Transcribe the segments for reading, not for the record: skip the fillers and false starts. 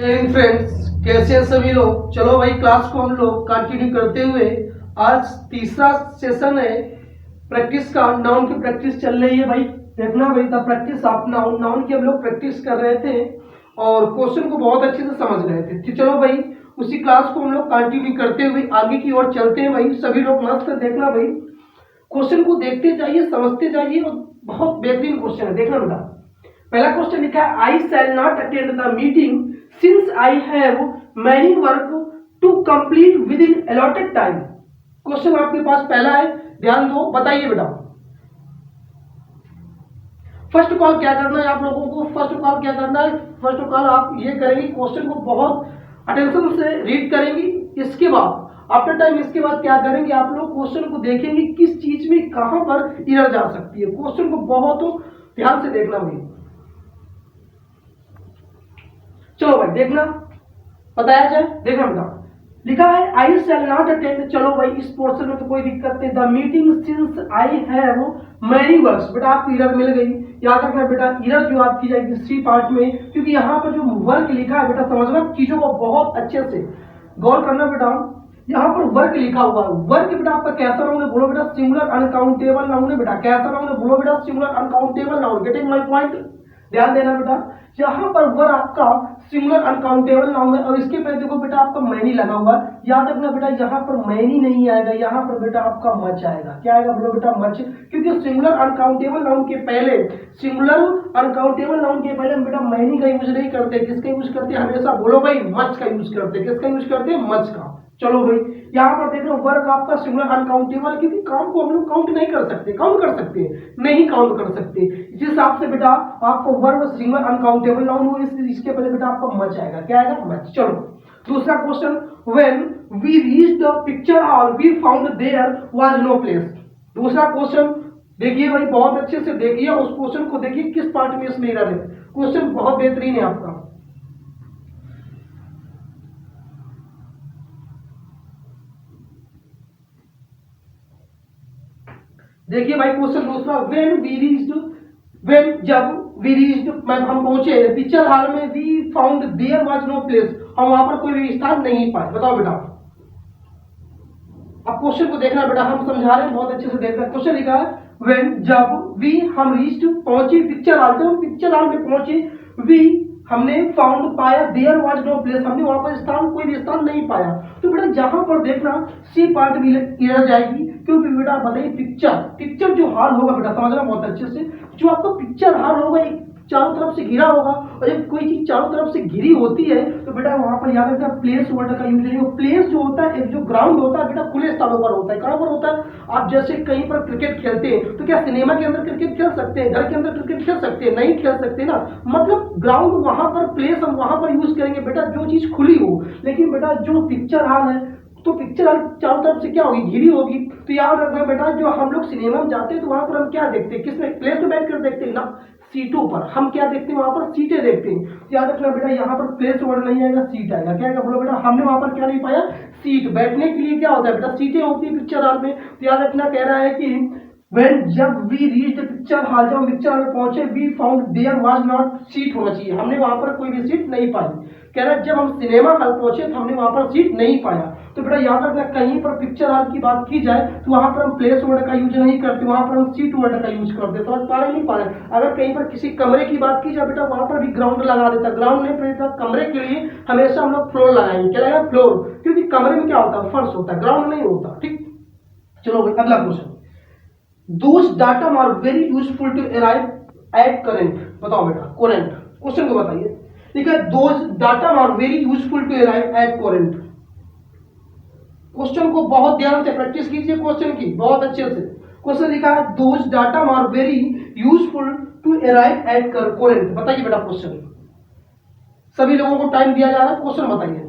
Friends, कैसे हैं सभी लोग। चलो भाई, क्लास को हम लोग कंटिन्यू करते हुए आज तीसरा सेशन है प्रैक्टिस का। नाउन की प्रैक्टिस चल रही है भाई। देखना भाई, the practice of noun. Noun की हम लोग प्रैक्टिस कर रहे थे और क्वेश्चन को बहुत अच्छे से समझ रहे थे। तो चलो भाई, उसी क्लास को हम लोग कंटिन्यू करते हुए आगे की ओर चलते हैं भाई। सभी लोग मस्त देखना भाई, क्वेश्चन को देखते जाइए, समझते जाइए और बहुत बेहतरीन क्वेश्चन है। देखना बेटा, पहला क्वेश्चन लिखा है, I shall not attend the meeting since I have many work to complete within alloted time. Question आपके पास पहला है, ध्यान दो, बताइए बेटा। फर्स्ट कॉल क्या करना है आप लोगों को? फर्स्ट कॉल क्या करना है? फर्स्ट कॉल आप ये करेंगे, क्वेश्चन को बहुत अटेंशन से रीड करेंगे। इसके बाद आफ्टर टाइम, इसके बाद क्या करेंगे आप लोग, क्वेश्चन को देखेंगे किस चीज में कहां पर एरर जा सकती है। क्वेश्चन को बहुत ध्यान से देखना भाई। चलो भाई देखना, बताया जाए। देखना बेटा, लिखा है आई शैल नॉट अटेंड। चलो भाई, इस पोर्शन में तो कोई दिक्कत नहीं। The meeting since I have many works. बेटा आपको इरर मिल गई। याद रखना बेटा, इरर जो आपकी जाएगी सी पार्ट में, क्योंकि यहाँ पर जो वर्क लिखा है बेटा, समझना चीजों को बहुत अच्छे से गौर करना बेटा। यहाँ पर वर्क लिखा हुआ है। वर्क बेटा आपका कैसा नाउन है? बोलो बेटा, सिंगुलर अनकाउंटेबल नाउन है बेटा। कैसा नाउन है? बोलो बेटा, singular uncountable noun. Getting my point? ध्यान देना बेटा, यहाँ पर वर्क आपका सिंगुलर अनकाउंटेबल नाउन है और इसके पहले देखो बेटा आपका मैनी लगा हुआ है। याद रखना बेटा, यहाँ पर मैनी नहीं आएगा, यहाँ पर बेटा आपका मच आएगा। क्या आएगा? बोलो बेटा, मच। क्योंकि सिंगुलर अनकाउंटेबल नाउन के पहले, सिंगुलर अनकाउंटेबल नाउन के पहले हम बेटा मैनी का यूज नहीं करते। किसका यूज करते हैं? हमेशा बोलो भाई, मच का यूज करते हैं। किसका यूज करते हैं? मच का। चलो भाई, यहाँ पर देख लो वर्क आपका सिंगुलर अनकाउंटेबल, क्योंकि काम को हम लोग काउंट नहीं कर सकते। काउंट कर सकते हैं? नहीं काउंट कर सकते। जिस हिसाब से बेटा आपको वर्क सिंगुलर अनकाउंटेबल नाउन हो, इसके पहले बेटा आपका मच आएगा। क्या आएगा? मच। चलो दूसरा question, when we reached the picture hall we found there was no place. दूसरा क्वेश्चन देखिए भाई, बहुत अच्छे से देखिए, उस क्वेश्चन को देखिए किस पार्ट में इसमें एरर है। क्वेश्चन बहुत बेहतरीन है आपका। देखिए भाई, क्वेश्चन दूसरा, व्हेन वी रीच्ड, व्हेन जब वी रीच्ड हम पहुंचे पिक्चर हॉल में, we found there was no place, हम वहां पर कोई भी स्थान नहीं पाए। बताओ बेटा, अब क्वेश्चन को देखना बेटा, हम समझा रहे हैं, बहुत अच्छे से देखना। क्वेश्चन लिखा है, व्हेन जब वी हम रीच्ड पहुंचे पिक्चर हॉल, जब हम पिक्चर हॉल में पहुंचे, वी हमने फाउंड पाया, देयर वाज नो प्लेस, हमने वहां पर स्थान कोई भी स्थान नहीं पाया। तो बेटा जहां पर देखना सी पार्ट भी एरर जाएगी, क्योंकि बेटा बताइए पिक्चर जो हॉल होगा बेटा, समझना बहुत अच्छे से, जो आपका पिक्चर हॉल होगा एक चारों तरफ से घिरा होगा, और जब कोई चीज चारों तरफ से घिरी होती है तो बेटा वहां पर याद रखना प्लेस वर्ड का यूज नहीं। प्लेस जो होता है, एक जो ग्राउंड होता है बेटा, खुले स्थानों पर होता है। कहां पर होता है? आप जैसे कहीं पर क्रिकेट खेलते हैं, तो क्या सिनेमा के अंदर क्रिकेट खेल सकते हैं? घर के अंदर क्रिकेट खेल सकते हैं? नहीं खेल सकते ना। मतलब ग्राउंड वहां पर, प्लेस हम वहां पर यूज करेंगे बेटा जो चीज खुली हो। लेकिन बेटा जो पिक्चर हॉल है, तो पिक्चर हॉल चारों तरफ से क्या होगी? घिरी होगी। तो याद रखना बेटा, जो हम लोग सिनेमा में जाते हैं तो वहां पर हम क्या देखते हैं? किसमें? प्लेस में बैठ कर देखते हैं ना, सीटों पर। हम क्या देखते हैं? वहां पर सीटें देखते हैं। तो याद रखना बेटा, यहाँ पर प्लेस वर्ड नहीं आएगा, सीट आएगा। क्या आएगा? बोलो बेटा, हमने वहां पर क्या नहीं पाया? सीट। बैठने के लिए क्या होता है बेटा? सीटें होती है पिक्चर हॉल में। तो याद रखना, कह रहा है कि when जब वी रीच पिक्चर हॉल, जब पिक्चर हॉल में पहुंचे, we found there was not seat, होना चाहिए, हमने वहां पर कोई भी सीट नहीं पाई। कह रहा है जब हम सिनेमा हॉल पहुंचे तो हमने वहां पर सीट नहीं पाया। तो बेटा याद रखना, कहीं पर पिक्चर हॉल की बात की जाए तो वहां पर हम प्लेस वर्ड का यूज नहीं करते, वहां पर हम सीट वर्ड का यूज करते। समझ पा रहे नहीं पा रहे? अगर कहीं पर किसी कमरे की बात की जाए बेटा, वहां पर भी ग्राउंड लगा देता। ग्राउंड नहीं बेटा, कमरे के लिए हमेशा हम लोग फ्लोर लगाएंगे। क्या लगाएंगे? फ्लोर। क्योंकि कमरे में क्या होता है? फर्श होता है, ग्राउंड नहीं होता। ठीक, चलो भाई अगला question, Those datum are very useful to arrive at current। बताओ बेटा, current क्वेश्चन को बताइए। ठीक है, those datum are very useful to arrive at current। Question को बहुत ध्यान से प्रैक्टिस कीजिए, क्वेश्चन की बहुत अच्छे से। क्वेश्चन लिखा है, those datum are very useful to arrive at current। बताइए बेटा क्वेश्चन, सभी लोगों को टाइम दिया जा रहा है, क्वेश्चन बताइए।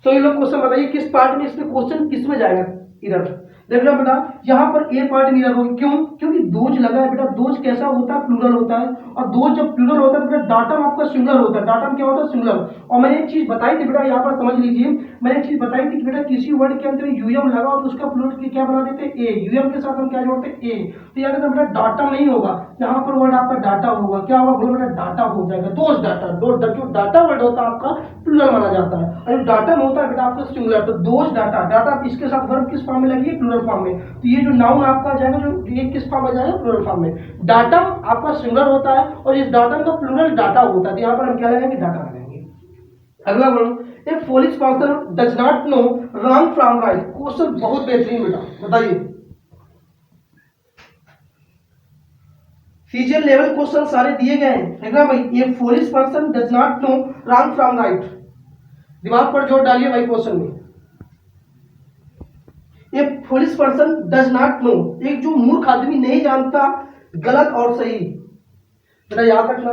सभी लोग क्वेश्चन बताइए, किस पार्ट में इसमें क्वेश्चन किस में जाएगा? इधर देख लो बेटा, यहाँ पर ए पार्ट मिरर होगी, क्यों? क्योंकि दोज लगा है बेटा। दोज कैसा होता है? प्लूरल होता है, और दोज जब प्लूरल होता है तो बेटा डाटम आपका सिंगुलर होता है। डाटम क्या होता है? सिंगुलर। और मैंने एक चीज बताई थी बेटा, यहाँ पर समझ लीजिए, मैंने एक चीज बताई थी कि बेटा किसी वर्ड के अंदर यूएम लगा हो तो उसका प्लूरल क्या बना देते हैं? ए। यूएम के साथ हम क्या जोड़ते हैं? ए। तो याद रखना बेटा डाटम नहीं होगा, यहाँ पर वर्ड आपका डाटा होगा। क्या होगा? बोलो बेटा, डाटा हो जाएगा। दोज डाटा, जो डाटा वर्ड होता है आपका प्लूरल माना जाता है, और जो डाटम होता है बेटा आपका सिंगुलर। तो दोज डाटा, डाटा इसके साथ वर्ब किस फॉर्म में लगी है? प्लूरल फॉर्म में। तो ये जो नाउन आपका आ जाएगा, जो ये किस फॉर्म में जाएगा? प्लूरल फॉर्म में। डाटम आपका सिंगुलर होता है और इस डाटम का प्लूरल डाटा होता है, तो यहाँ पर हम क्या लगाएंगे? डाटा लगाएंगे। अगला बोलो, a foolish person does not know wrong from right. Question बहुत बेहतरीन बेटा, बताइए। सीजीएल लेवल क्वेश्चन सारे दिए गए हैं। अगला भाई, a foolish person does not know wrong from right. दिमाग पर जोर डालिए भाई क्वेश्चन में। A foolish person does not know, एक जो मूर्ख आदमी नहीं जानता गलत और सही। बेटा याद रखना,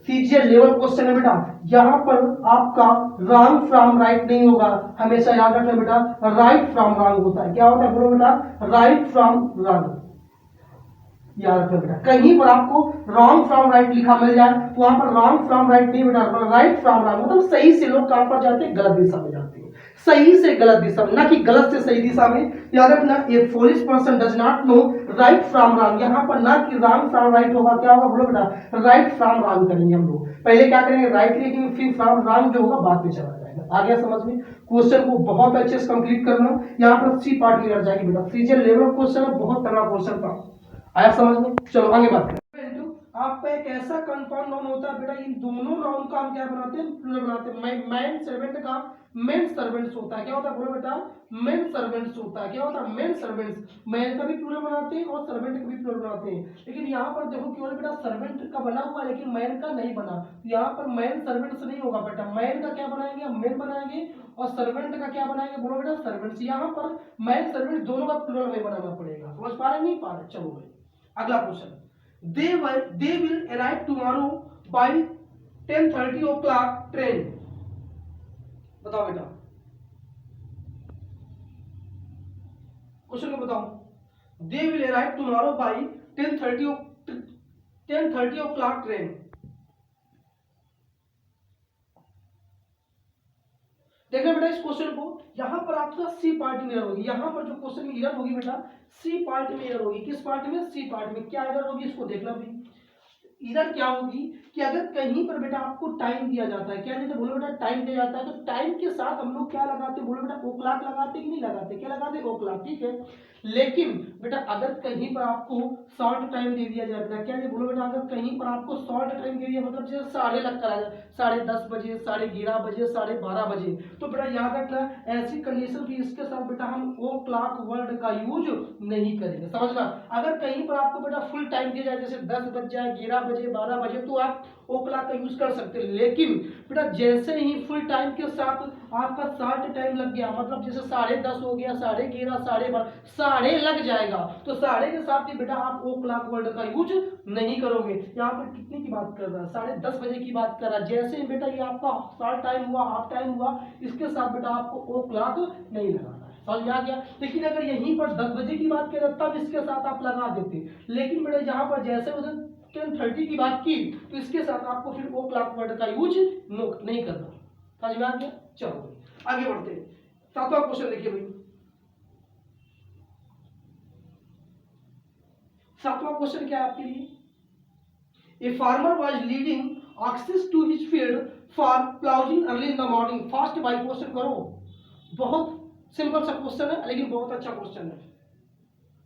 सीजीएल लेवल क्वेश्चन है बेटा, यहां पर आपका रॉन्ग फ्रॉम राइट नहीं होगा, हमेशा याद रखना बेटा राइट फ्रॉम रॉन्ग होता है। क्या होता है? बोलो बेटा, राइट फ्रॉम रॉन्ग। याद रखना बेटा, कहीं पर आपको रॉन्ग फ्रॉम राइट लिखा मिल जाए तो वहां पर रॉन्ग फ्रॉम राइट नहीं बेटा, राइट फ्रॉम रॉन्ग। मतलब सही से लोग कहां पर जाते हैं? गलत दिशा में जाते हैं। सही से गलत दिशा में, ना कि गलत से सही दिशा में। याद रखना, a foolish person does not know right from wrong, यहाँ पर ना कि रॉन्ग फ्रॉम राइट होगा। क्या होगा? बोलो बेटा, राइट फ्रॉम रॉन्ग करेंगे हम लोग। पहले क्या करेंगे? राइट लिखेंगे, फिर फ्रॉम रॉन्ग जो होगा बाद में चला जाएगा। आ गया समझ में? क्वेश्चन को बहुत अच्छे से कंप्लीट करना। यहाँ पर सी पार्ट क्लियर जाएगी बेटा। सीजीएल लेवल क्वेश्चन है, बहुत तगड़ा क्वेश्चन था। आया समझ में? चलो आगे बात करें। आपका एक ऐसा कंपाउंड नाउन होता है बेटा, इन दोनों नाउन का हम क्या बनाते हैं? प्लूरल बनाते हैं। मैन सर्वेंट का मेन सर्वेंट्स होता है। क्या होता है? बोलो बेटा, मेन सर्वेंट्स होता है। क्या होता है? Main servants. मैन का भी प्लूरल बनाते हैं और सर्वेंट का भी प्लूरल बनाते हैं। लेकिन यहाँ पर देखो केवल बेटा सर्वेंट का बना हुआ है, लेकिन मैन का नहीं बना। यहाँ पर मैन सर्वेंट्स नहीं होगा बेटा, मैन का क्या बनाएंगे? हम मेन बनाएंगे, और सर्वेंट का क्या बनाएंगे? बोलो बेटा, सर्वेंट्स। यहाँ पर मैन सर्वेंट दोनों का प्लूरल में बनाना पड़ेगा। समझ पा रहे? नहीं पा रहे? चलो भाई अगला question. They will arrive tomorrow by 10:30 o'clock train। बताओ बेटा, क्वेश्चन को बताओ। They will arrive tomorrow by 10:30 o'clock train। देखना बेटा इस क्वेश्चन को, यहां पर आपका सी पार्ट में एरर होगी। यहां पर जो क्वेश्चन में एरर होगी बेटा, सी पार्ट में एरर होगी। किस पार्ट में? सी पार्ट में। क्या एरर होगी इसको देखना भी। इधर क्या होगी कि अगर कहीं पर बेटा आपको टाइम दिया जाता है, क्या देते? बोलो बेटा, टाइम दिया जाता है, तो टाइम के साथ हम लोग क्या लगाते? बोलो बेटा, ओ क्लॉक लगाते कि नहीं लगाते? क्या लगाते? ओ क्लॉक। ठीक है, लेकिन बेटा अगर कहीं पर आपको शॉर्ट टाइम दे दिया जाए बेटा, क्या दे? बोलो बेटा, अगर कहीं पर आपको शॉर्ट टाइम दे दिया, मतलब जैसे 10:30 करा जाए, 10:30 बजे, 11:30 बजे, 12:30 बजे, तो बेटा याद रखना ऐसी कंडीशन की इसके साथ बेटा हम ओ क्लॉक वर्ड का यूज नहीं करेंगे। समझना, अगर कहीं पर आपको बेटा फुल टाइम दिया जाए, जैसे 10 बज जाए, 11 बजे, 12 बजे, तो आप ओ क्लॉक का यूज कर सकते हैं। लेकिन बेटा जैसे ही फुल टाइम के साथ आपका शॉर्ट टाइम लग गया, मतलब जैसे 10:30 हो गया, 11:30, 12:30, साढ़े लग जाएगा, तो साढ़े के साथ ही बेटा आप ओ क्लॉक वर्ड का यूज नहीं करोगे। यहाँ पर कितने की बात कर रहा है? 10:30 बजे की बात कर रहा है। जैसे ही बेटा ये आपका शॉर्ट टाइम हुआ, हाफ टाइम हुआ, इसके साथ बेटा आपको ओ क्लॉक नहीं लगाना है। समझ में आ गया? लेकिन अगर यहीं पर 10 बजे की बात करें तब इसके साथ आप लगा देते, लेकिन बेटा यहाँ पर जैसे उसे 10:30 की बात की तो इसके साथ आपको फिर ओ क्लॉक वर्ड का यूज नहीं करना। समझ में आ गया? चलो आगे बढ़ते हैं। 7वां क्वेश्चन देखिए भाई। 7वां क्वेश्चन क्या है आपके लिए? A farmer was leading oxes to his field for ploughing early in the morning. Fast भाई क्वेश्चन करो। बहुत सिंपल सा क्वेश्चन है, लेकिन बहुत अच्छा क्वेश्चन है।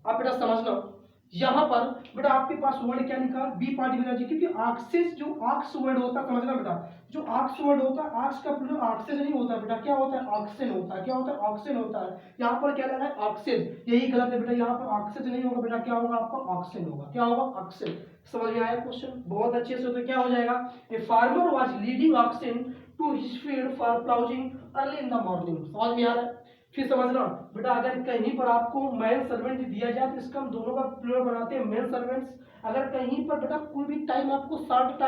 आप बेटा समझना, यहां पर बेटा आपके पास वर्ड क्या लिखा? बी पार्ट में, क्योंकि ऑक्सेस जो ऑक्स वर्ड होता है, समझना बेटा, जो ऑक्स वर्ड होता है, ऑक्स का प्लूरल ऑक्सेस नहीं होता बेटा, क्या होता है? ऑक्सेन होता है। क्या होता है? ऑक्सेन होता है। यहाँ पर क्या लगा है? ऑक्सेन। यही गलत है बेटा, यहाँ पर ऑक्सेस नहीं होगा बेटा, क्या होगा आपका? ऑक्सेन होगा। क्या होगा? ऑक्सेन। समझ में आया क्वेश्चन? बहुत अच्छे से। तो क्या हो जाएगा? A farmer was leading oxen to his field for ploughing early in the morning. समझ में आ रहा है? फिर समझना बेटा, अगर कहीं पर आपको मैन सर्वेंट दिया जाए तो इसका हम दोनों का प्लूरल बनाते हैं मैन सर्वेंट्स। अगर कहीं पर बेटा कोई भी टाइम आपको शॉर्ट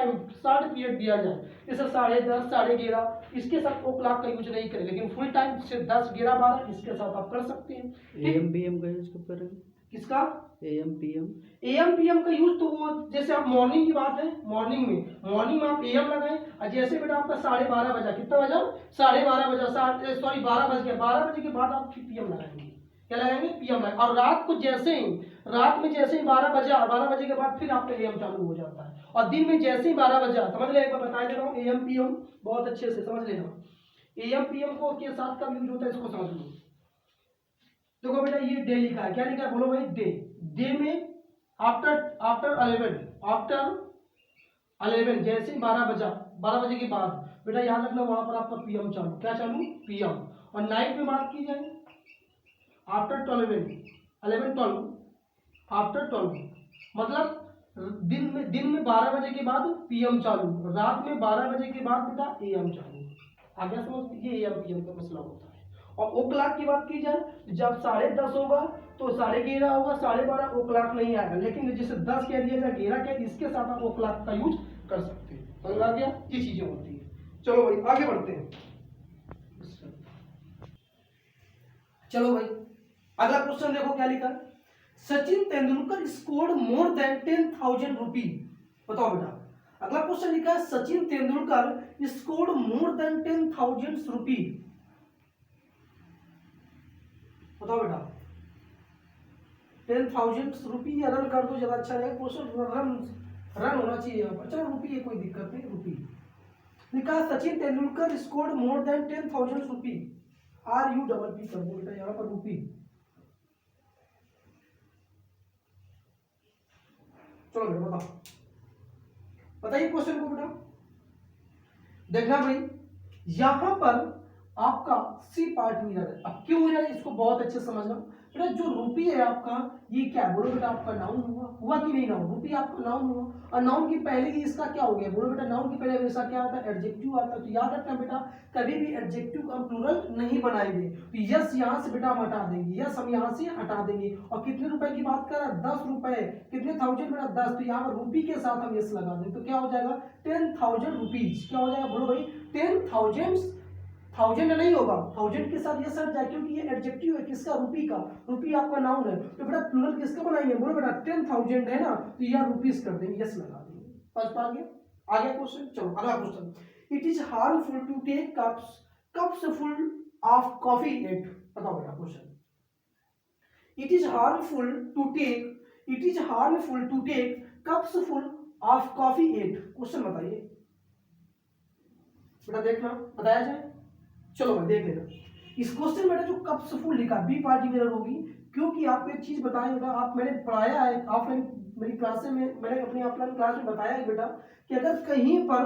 पीरियड दिया जाए, जैसे 10:30 11:30, इसके साथ ओ क्लॉक का यूज नहीं करें, लेकिन फुल टाइम से 10 11 12 इसके साथ आप कर सकते हैं। AM PM का यूज कब करेंगे? किसका? AM PM। AM PM का यूज तो वो जैसे आप मॉर्निंग की बात है, मॉर्निंग में आप AM लगाएं, और जैसे बेटा आपका 12:30 बजा, कितना बजा? 12:30 बजा, सॉरी 12 बज गया, 12 बजे के बाद आप फिर PM लगाएंगे। क्या लगाएंगे? PM लगाएंगे। और रात में जैसे ही 12 बजा, 12 बजे के बाद फिर आपका AM चालू हो जाता है। और दिन में जैसे ही 12 बजा, समझ ले, एक बार बता दे रहा हूँ, AM PM बहुत अच्छे से समझ लेना। AM PM को के साथ कब यूज होता है इसको समझ लो। देखो बेटा, ये डे लिखा है, क्या लिखा है बोलो भाई? डे में आफ्टर 11 जैसे ही 12 बजा, 12 बजे के बाद बेटा याद रखना वहां पर आपका PM चालू, क्या चालू? PM। और नाइट में बात की जाए आफ्टर 12 आफ्टर 12, मतलब दिन में 12 बजे के बाद PM चालू, रात में 12 बजे के बाद बेटा AM चालू। आगे समझ, ये AM PM का मसला होता है। और ओ क्लॉक की बात की जाए, जब 10:30 होगा तो 11:30 होगा, 12:30 ओ क्लॉक नहीं आएगा, लेकिन जैसे 10 कह दिया जाए, 11 कह, इसके साथ आप ओ क्लॉक का यूज कर सकते हैं। समझ आ गया? ये चीजें होती है। चलो भाई आगे बढ़ते हैं। चलो भाई अगला क्वेश्चन देखो क्या लिखा है। Sachin Tendulkar scored more than 10,000 रुपी। बताओ बेटा, अगला क्वेश्चन लिखा है Sachin Tendulkar scored more than 10,000 रुपी। बताओ बेटा, 10,000 रुपी या रन कर दो, ज्यादा अच्छा रहेगा। क्वेश्चन रन होना चाहिए यहाँ पर। चलो रुपी है, कोई दिक्कत नहीं, रुपी लिखा Sachin Tendulkar scored more than 10,000 रुपी। RU डबल पी कर दो बेटा यहाँ पर, रुपी। चलो बेटा बताओ, बताइए क्वेश्चन को बेटा। देखना भाई, यहां पर आपका सी पार्ट मिरर है। अब क्यों मिरर है इसको बहुत अच्छे से समझना बेटा। जो रुपी है आपका, ये क्या बोलो बेटा, आपका नाउन हुआ कि नहीं? नाउन, रुपी आपका नाउन हुआ। और नाउन की पहले ही इसका क्या हो गया बोलो बेटा? नाउन की पहले हमेशा क्या आता है? एडजेक्टिव आता है। तो याद रखना बेटा, कभी भी एडजेक्टिव का प्लूरल नहीं बनाएंगे। तो यस यहाँ से बेटा हम हटा देंगे, यस हम यहाँ से हटा देंगे। और कितने रुपए की बात कर रहा है? 10 रुपए। कितने थाउजेंड बेटा? 10। तो यहाँ पर रुपी के साथ हम यस लगा देंगे, तो क्या हो जाएगा? 10,000 रुपीज। क्या हो जाएगा बोलो भाई? 10,000 नहीं होगा, 1000 के साथ ये सट जाए, क्योंकि ये एडजेक्टिव है किसका? रुपी का। रुपी आपका नाउन है, तो बेटा प्लूरल किसका बनाएंगे बोलो बेटा? 10,000 है ना, तो यार रुपीस कर देंगे, यस लगा देंगे। समझ पा गए? आगे क्वेश्चन। चलो अगला question. It is harmful to take cups full of coffee at. बताओ बेटा question. It is harmful to take cups full of coffee at. Question बताइए बेटा, देखना बताया जाए। चलो भाई देख लेना इस क्वेश्चन में। जो कप्स फुल लिखा, बी पार्टी मिरर होगी, क्योंकि आपको एक चीज बताएगा, आप मैंने पढ़ाया है ऑफलाइन मेरी क्लास में, मैंने अपनी ऑफलाइन क्लास में बताया है बेटा कि अगर कहीं पर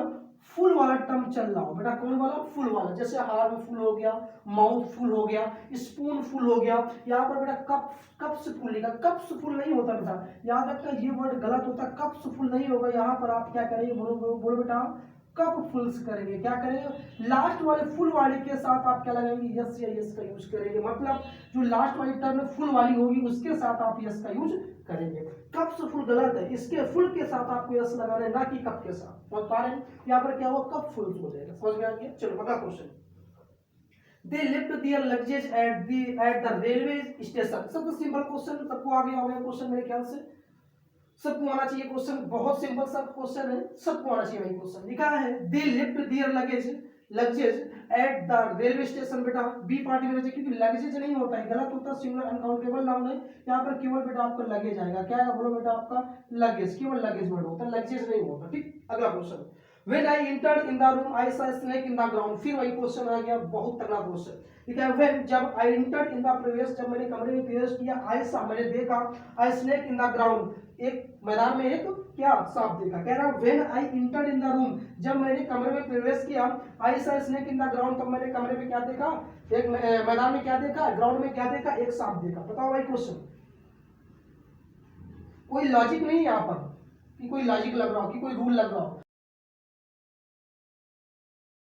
फुल वाला टर्म चल रहा हो बेटा, कौन वाला? फुल वाला। जैसे हार्म फुल हो गया, माउथ फुल हो गया, स्पून फुल हो गया, यहाँ पर बेटा कप्स फुल लिखा, कप्स फुल नहीं होता बेटा, याद रखना ये वर्ड गलत होता, कप्स फुल नहीं होगा। यहाँ पर आप क्या करेंगे बोलो बेटा? कप फुल्स करेंगे। क्या करेंगे? लास्ट वाले फुल वाले के साथ आप क्या लगाएंगे? यस या यस का यूज करेंगे। मतलब जो लास्ट वाली टर्म फुल वाली होगी उसके साथ आप यस का यूज करेंगे। कप्स फुल गलत है, इसके फुल के साथ आपको यस लगाना है, ना कि कप के साथ। समझ पा रहे हैं? यहाँ पर क्या हुआ? कप फुल्स हो जाएगा। समझ में आ गया? चलो अगला question. They lift their luggage at the railway station. सबसे सिंपल क्वेश्चन, सबको आ गया होगा क्वेश्चन मेरे ख्याल से, सबको आना चाहिए क्वेश्चन। बहुत सिंपल सा क्वेश्चन है, सबको आना चाहिए। क्वेश्चन लिखा है they lift their luggage at the railway station. बेटा बी पार्टी में क्योंकि लगेज नहीं होता है, गलत होता है, सिंगुलर अनकाउंटेबल नाउन है। यहाँ पर केवल बेटा आपका लगेज आएगा। क्या है बोलो बेटा? आपका लगेज, केवल लगेज वर्ड होता है, लगेज नहीं होता। ठीक, अगला question. When I entered in the room, I saw a snake in the ground। फिर वही क्वेश्चन आ गया, बहुत तगड़ा क्वेश्चन। ठीक है, when जब I entered in the प्रवेश, जब मैंने कमरे में प्रवेश किया, I saw मैंने देखा, a snake in the ground, एक मैदान में एक क्या? सांप देखा। कह रहा when I entered in the room, जब मैंने कमरे में प्रवेश किया, I saw a snake in the ground, तब मैंने कमरे में क्या देखा? एक मैदान में क्या देखा? ग्राउंड में क्या देखा? एक सांप देखा। बताओ भाई क्वेश्चन। कोई लॉजिक नहीं है यहाँ पर कि कोई लॉजिक लग रहा हो, कि कोई रूल लग रहा हो।